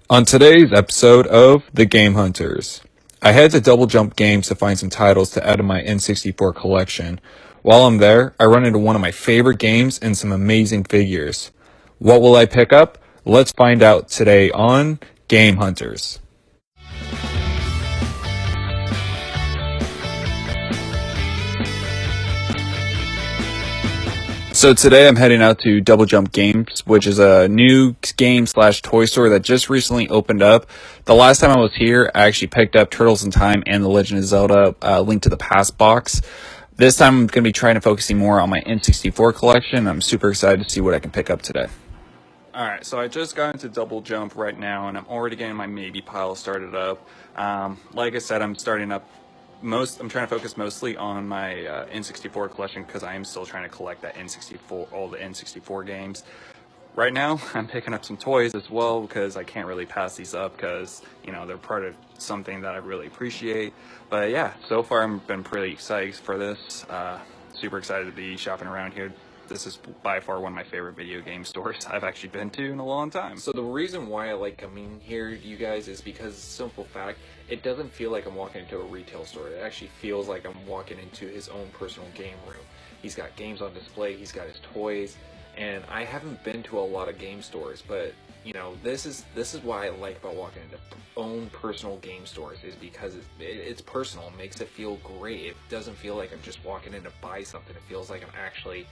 On today's episode of The Game Hunters, I head to Double Jump Games to find some titles to add to my N64 collection. While I'm there, I run into one of my favorite games and some amazing figures. What will I pick up? Let's find out today on Game Hunters. So today I'm heading out to Double Jump Games, which is a new game slash toy store that just recently opened up. The last time I was here, I actually picked up Turtles in Time and The Legend of Zelda Link to the Past box. This time I'm going to be trying to focusing more on my N64 collection. I'm super excited to see what I can pick up today. Alright, so I just got into Double Jump right now, and I'm already getting my maybe pile started up. Like I said, I'm trying to focus mostly on my N64 collection because I am still trying to collect that N64, all the N64 games. Right now, I'm picking up some toys as well because I can't really pass these up because, they're part of something that I really appreciate. But yeah, so far I've been pretty excited for this. Super excited to be shopping around here. This is by far one of my favorite video game stores I've actually been to in a long time. So the reason why I like coming here, you guys, is because simple fact, it doesn't feel like I'm walking into a retail store. It actually feels like I'm walking into his own personal game room. He's got games on display, he's got his toys, and I haven't been to a lot of game stores, but this is why I like about walking into own personal game stores, is because it's personal. It makes it feel great. It doesn't feel like I'm just walking in to buy something. It feels like I'm actually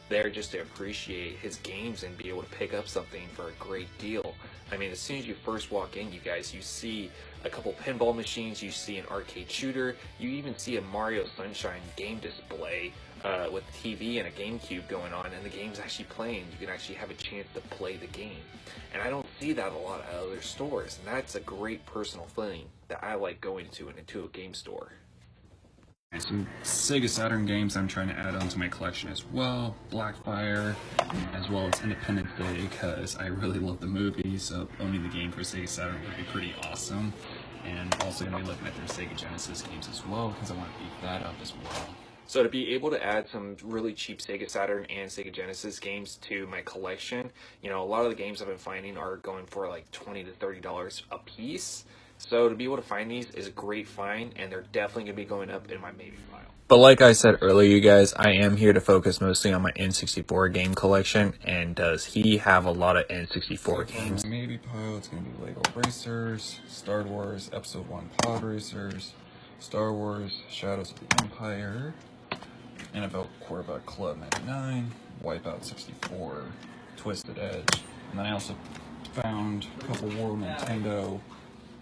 there just to appreciate his games and be able to pick up something for a great deal. I mean, as soon as you first walk in, you guys, you see a couple pinball machines, you see an arcade shooter, you even see a Mario Sunshine game display with a TV and a GameCube going on, and the game's actually playing. You can actually have a chance to play the game. And I don't see that a lot at other stores, and that's a great personal feeling that I like going into a game store. And some Sega Saturn games I'm trying to add onto my collection as well. Blackfire, as well as Independence Day, because I really love the movie, so owning the game for Sega Saturn would be pretty awesome. And also going to be looking at their Sega Genesis games as well, because I want to beef that up as well. So to be able to add some really cheap Sega Saturn and Sega Genesis games to my collection, a lot of the games I've been finding are going for like $20 to $30 a piece. So to be able to find these is a great find, and they're definitely going to be going up in my maybe pile. But like I said earlier, you guys, I am here to focus mostly on my N64 game collection, and does he have a lot of N64 games? My maybe pile, it's going to be Lego Racers, Star Wars Episode 1 Pod Racers, Star Wars Shadows of the Empire, Annabelle Corvette Club 99, Wipeout 64, Twisted Edge, and then I also found a couple World Nintendo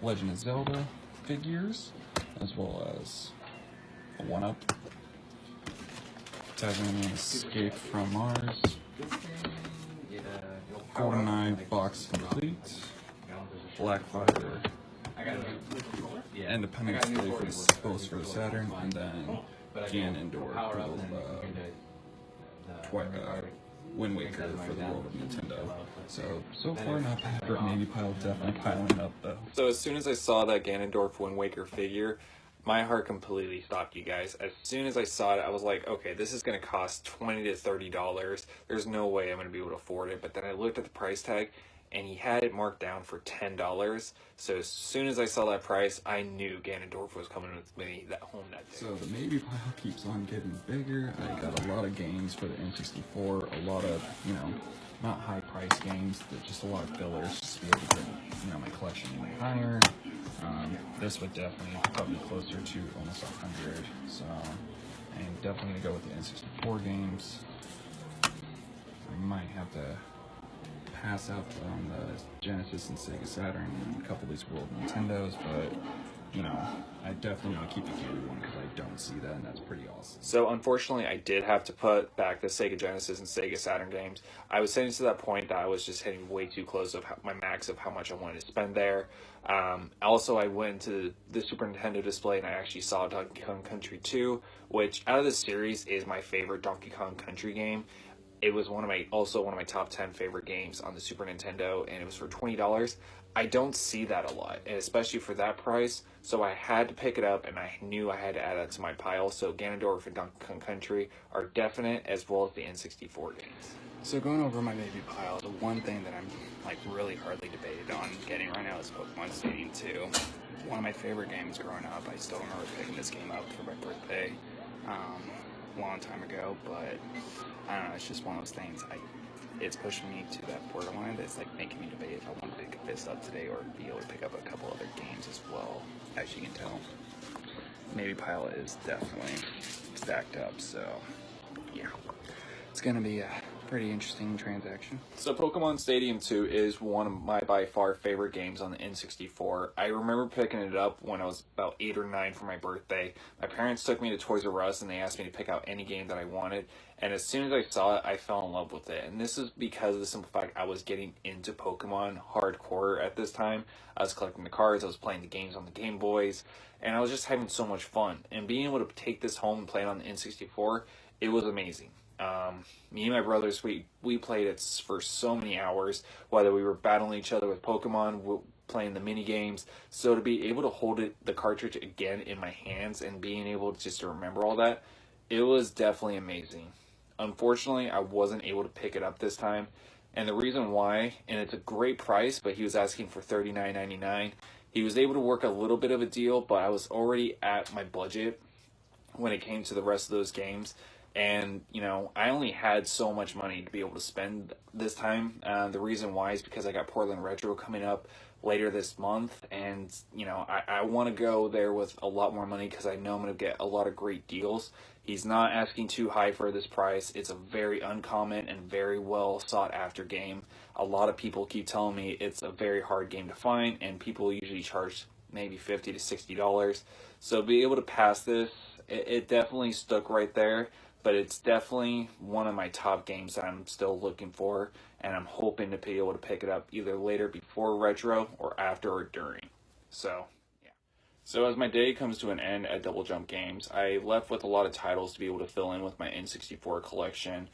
Legend of Zelda figures, as well as a 1-Up, Tasmanian Escape from Mars, GoldenEye Box Complete, Blackfire, Independence Day for the Saturn, and then Ganondorf for the Wind Waker for the World of Nintendo. So far not bad, but maybe pile definitely piling up though. So as soon as I saw that Ganondorf Wind Waker figure, my heart completely stopped, you guys. As soon as I saw it, I was like, okay, this is going to cost $20 to $30. There's no way I'm going to be able to afford it. But then I looked at the price tag, and he had it marked down for $10. So as soon as I saw that price, I knew Ganondorf was coming with me home that day. So the maybe pile keeps on getting bigger. I got a lot of games for the N64, a lot of, not high price games, but just a lot of fillers just to be able to bring, my collection even higher. This would definitely put me closer to almost 100. So I'm definitely gonna go with the N64 games. I might have to pass up on the Genesis and Sega Saturn and a couple of these World Nintendos, but I definitely want to keep the Game one because I don't see that, and that's pretty awesome. So unfortunately, I did have to put back the Sega Genesis and Sega Saturn games. I was getting to that point that I was just hitting way too close of my max of how much I wanted to spend there. Also, I went to the Super Nintendo display and I actually saw Donkey Kong Country 2, which out of the series is my favorite Donkey Kong Country game. It was one of my top 10 favorite games on the Super Nintendo, and it was for $20. I don't see that a lot, and especially for that price, so I had to pick it up, and I knew I had to add that to my pile. So Ganondorf and Donkey Kong Country are definite, as well as the N64 games. So going over my maybe pile, the one thing that I'm really hardly debated on getting right now now is Pokemon Stadium 2. One of my favorite games growing up. I still remember picking this game up for my birthday a long time ago, but I don't know, it's just one of those things. It's pushing me to that borderline that's like making me debate if I want to pick this up today or be able to pick up a couple other games as well. As you can tell, maybe Pilot is definitely stacked up, so yeah. It's going to be a pretty interesting transaction. So Pokemon Stadium 2 is one of my by far favorite games on the N64. I remember picking it up when I was about 8 or 9 for my birthday. My parents took me to Toys R Us and they asked me to pick out any game that I wanted. And as soon as I saw it, I fell in love with it. And this is because of the simple fact I was getting into Pokemon hardcore at this time. I was collecting the cards, I was playing the games on the Game Boys, and I was just having so much fun. And being able to take this home and play it on the N64, it was amazing. Me and my brothers, we played it for so many hours, whether we were battling each other with Pokemon, playing the mini games. So to be able to hold the cartridge again in my hands and being able to remember all that, it was definitely amazing. Unfortunately, I wasn't able to pick it up this time, and the reason why, and it's a great price, but he was asking for $39.99. He was able to work a little bit of a deal, but I was already at my budget when it came to the rest of those games. And, you know, I only had so much money to be able to spend this time. The reason why is because I got Portland Retro coming up later this month. And, you know, I want to go there with a lot more money because I know I'm going to get a lot of great deals. He's not asking too high for this price. It's a very uncommon and very well sought after game. A lot of people keep telling me it's a very hard game to find, and people usually charge maybe $50 to $60. So be able to pass this, it definitely stuck right there. But it's definitely one of my top games that I'm still looking for, and I'm hoping to be able to pick it up either later before Retro or after or during. So, yeah. So as my day comes to an end at Double Jump Games, I left with a lot of titles to be able to fill in with my N64 collection.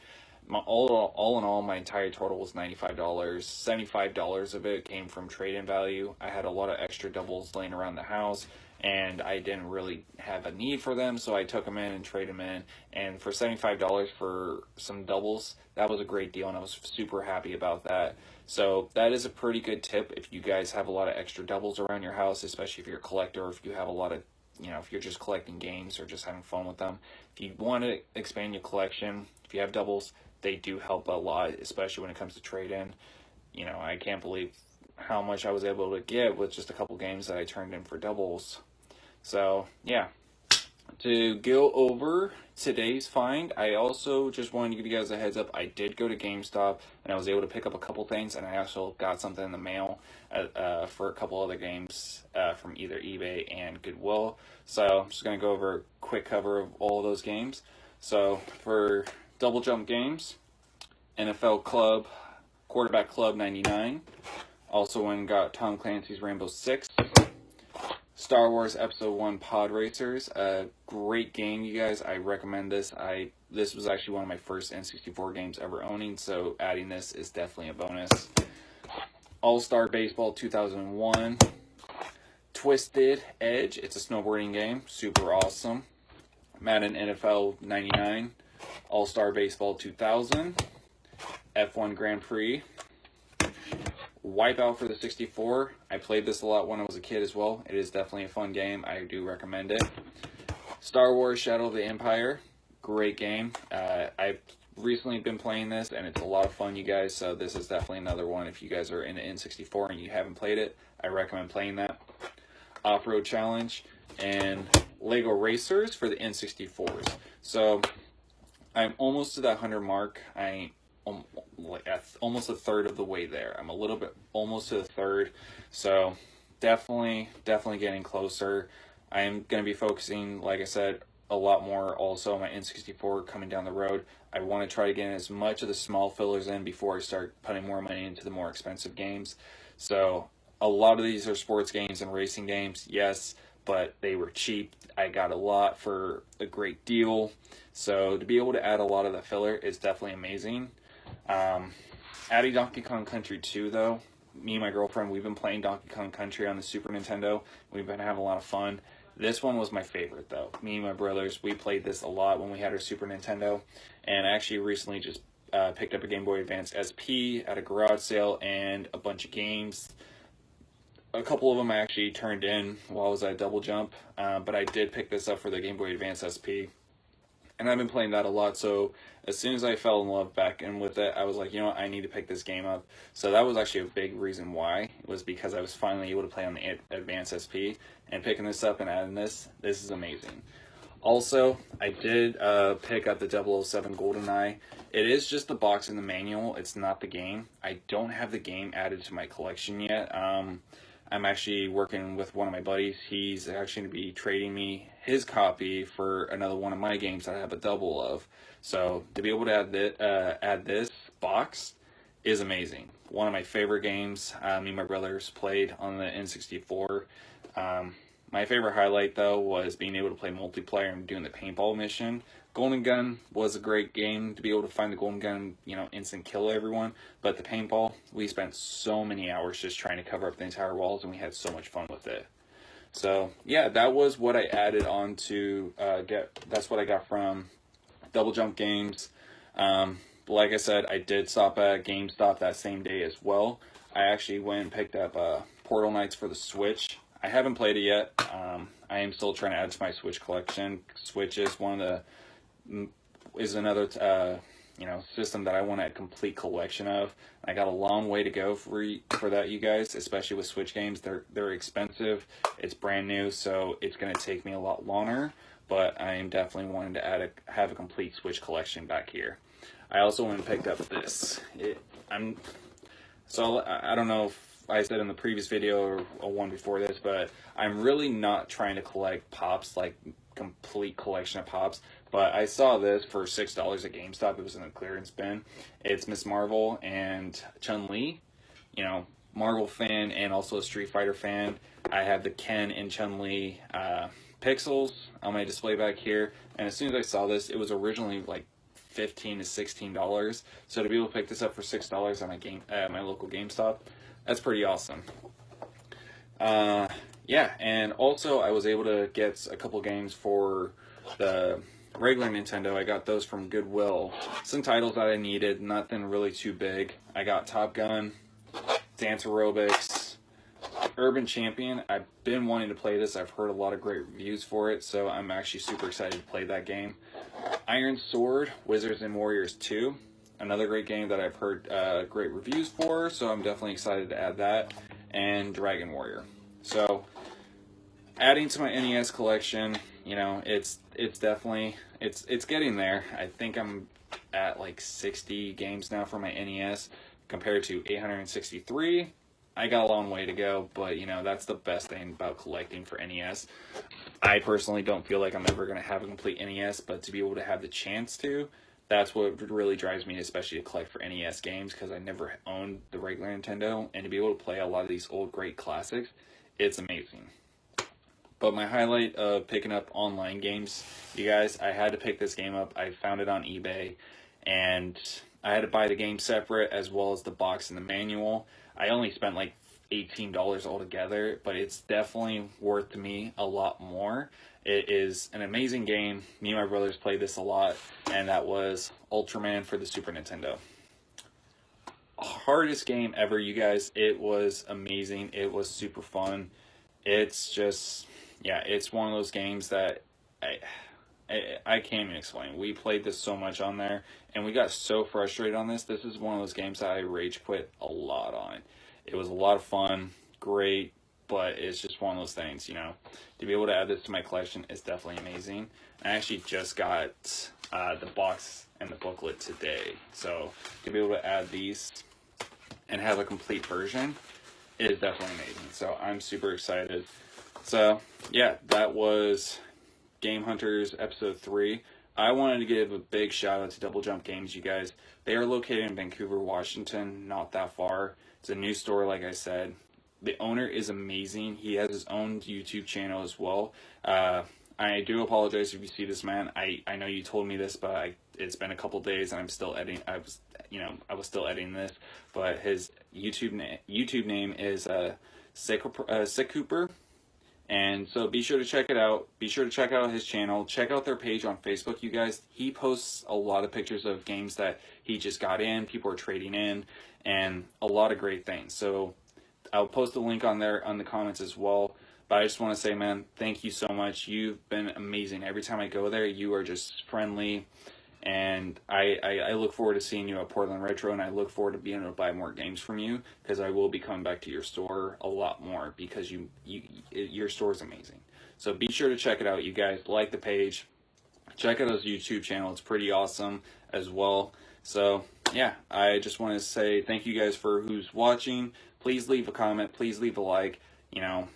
All in all, my entire total was $95. $75 of it came from trade-in value. I had a lot of extra doubles laying around the house, and I didn't really have a need for them, so I took them in and traded them in. And for $75 for some doubles, that was a great deal, and I was super happy about that. So that is a pretty good tip if you guys have a lot of extra doubles around your house, especially if you're a collector, or if you have a lot of, you know, if you're just collecting games or just having fun with them. If you want to expand your collection, if you have doubles, they do help a lot, especially when it comes to trade-in. You know, I can't believe how much I was able to get with just a couple games that I turned in for doubles. So, yeah. To go over today's find, I also just wanted to give you guys a heads up. I did go to GameStop, and I was able to pick up a couple things, and I also got something in the mail for a couple other games from either eBay and Goodwill. So, I'm just going to go over a quick cover of all of those games. So, for Double Jump Games, NFL Club, Quarterback Club 99. Also went and got Tom Clancy's Rainbow Six. Star Wars Episode 1 Pod Racers. A great game, you guys. I recommend this. This was actually one of my first N64 games ever owning, so adding this is definitely a bonus. All-Star Baseball 2001. Twisted Edge. It's a snowboarding game. Super awesome. Madden NFL 99. All-Star Baseball 2000. F1 Grand Prix. Wipeout for the 64. I played this a lot when I was a kid as well. It is definitely a fun game. I do recommend it. Star Wars Shadow of the Empire. Great game. I've recently been playing this, and it's a lot of fun, you guys. So this is definitely another one. If you guys are into N64 and you haven't played it, I recommend playing that. Off-Road Challenge and Lego Racers for the N64s. So I'm almost to that 100 mark. Almost a third of the way there. I'm a little bit almost to the third, so definitely getting closer. I am going to be focusing, like I said, a lot more also on my N64 coming down the road. I want to try to get as much of the small fillers in before I start putting more money into the more expensive games. So a lot of these are sports games and racing games, yes, but they were cheap. I got a lot for a great deal. So to be able to add a lot of the filler is definitely amazing. Adding Donkey Kong Country 2, though, me and my girlfriend, we've been playing Donkey Kong Country on the Super Nintendo. We've been having a lot of fun. This one was my favorite, though. Me and my brothers, we played this a lot when we had our Super Nintendo. And I actually recently just picked up a Game Boy Advance SP at a garage sale and a bunch of games. a couple of them I actually turned in while I was at Double Jump, but I did pick this up for the Game Boy Advance SP, and I've been playing that a lot. So as soon as I fell in love back in with it, I was like, you know what, I need to pick this game up. So that was actually a big reason why, was because I was finally able to play on the Advance SP, and picking this up and adding this is amazing. Also, I did pick up the 007 GoldenEye. It is just the box and the manual. It's not the game. I don't have the game added to my collection yet. I'm actually working with one of my buddies. He's actually going to be trading me his copy for another one of my games that I have a double of. So to be able to add this box is amazing. One of my favorite games. Me and my brothers played on the N64. My favorite highlight, though, was being able to play multiplayer and doing the paintball mission. Golden Gun was a great game to be able to find the Golden Gun, you know, instant kill everyone. But the paintball, we spent so many hours just trying to cover up the entire walls, and we had so much fun with it. So, yeah, that was what I added on to that's what I got from Double Jump Games. Like I said, I did stop at GameStop that same day as well. I actually went and picked up Portal Knights for the Switch. I haven't played it yet. I am still trying to add to my Switch collection. Switch is another you know, system that I want a complete collection of. I got a long way to go for that, you guys. Especially with Switch games, they're expensive. It's brand new, so it's gonna take me a lot longer. But I am definitely wanting to have a complete Switch collection back here. I also went and picked up this. I don't know if I said in the previous video or one before this, but I'm really not trying to collect pops, like complete collection of pops. But I saw this for $6 at GameStop. It was in a clearance bin. It's Miss Marvel and Chun-Li. You know, Marvel fan and also a Street Fighter fan. I have the Ken and Chun-Li pixels on my display back here. And as soon as I saw this, it was originally like $15 to $16. So to be able to pick this up for $6 on my local GameStop, that's pretty awesome. Yeah, and also I was able to get a couple games for the regular Nintendo. I got those from Goodwill. Some titles that I needed, nothing really too big. I got Top Gun, Dance Aerobics, Urban Champion. I've been wanting to play this. I've heard a lot of great reviews for it, so I'm actually super excited to play that game. Iron Sword, Wizards and Warriors 2. Another great game that I've heard great reviews for, so I'm definitely excited to add that. And Dragon Warrior. So, adding to my NES collection, you know, it's definitely, it's getting there. I think I'm at like 60 games now for my NES compared to 863. I got a long way to go, but you know, that's the best thing about collecting for NES. I personally don't feel like I'm ever going to have a complete NES, but to be able to have the chance to, that's what really drives me, especially to collect for NES games, because I never owned the regular Nintendo, and to be able to play a lot of these old great classics, it's amazing. But my highlight of picking up online games, you guys, I had to pick this game up. I found it on eBay, and I had to buy the game separate as well as the box and the manual. I only spent like $18 altogether, but it's definitely worth to me a lot more. It is an amazing game. Me and my brothers played this a lot, and that was Ultraman for the Super Nintendo. Hardest game ever, you guys. It was amazing. It was super fun. It's just, yeah, it's one of those games that I can't even explain. We played this so much on there, and we got so frustrated on this. This is one of those games that I rage quit a lot on. It was a lot of fun, great, but it's just one of those things, you know. To be able to add this to my collection is definitely amazing. I actually just got the box and the booklet today, so to be able to add these and have a complete version is definitely amazing. So I'm super excited. So yeah, that was Game Hunters episode 3. I wanted to give a big shout out to Double Jump Games, you guys. They are located in Vancouver, Washington, not that far. It's a new store, like I said. The owner is amazing. He has his own YouTube channel as well. I do apologize if you see this, man. I know you told me this, but it's been a couple days and I'm still editing. I was still editing this, but his YouTube name is Sick Cooper. And so be sure to check it out. Be sure to check out his channel. Check out their page on Facebook, you guys. He posts a lot of pictures of games that he just got in, people are trading in, and a lot of great things. So I'll post a link on there on the comments as well. But I just want to say, man, thank you so much. You've been amazing. Every time I go there, you are just friendly. And I look forward to seeing you at Portland Retro, and I look forward to being able to buy more games from you, because I will be coming back to your store a lot more, because your store is amazing. So be sure to check it out, you guys. Like the page. Check out his YouTube channel. It's pretty awesome as well. So, yeah, I just want to say thank you guys for who's watching. Please leave a comment. Please leave a like. You know,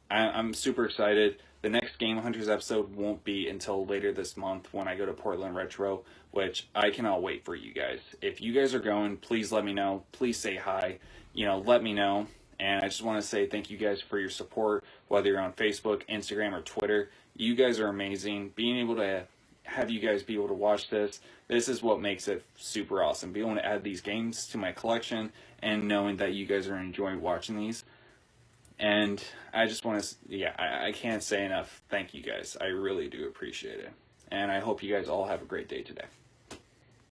I'm super excited. The next Game Hunters episode won't be until later this month when I go to Portland Retro, which I cannot wait for you guys. If you guys are going, please let me know. Please say hi. You know, let me know. And I just want to say thank you guys for your support, whether you're on Facebook, Instagram, or Twitter. You guys are amazing. Being able to have you guys be able to watch this is what makes it super awesome. Being able to add these games to my collection and knowing that you guys are enjoying watching these. And I just want to, yeah, I can't say enough. Thank you guys. I really do appreciate it. And I hope you guys all have a great day today.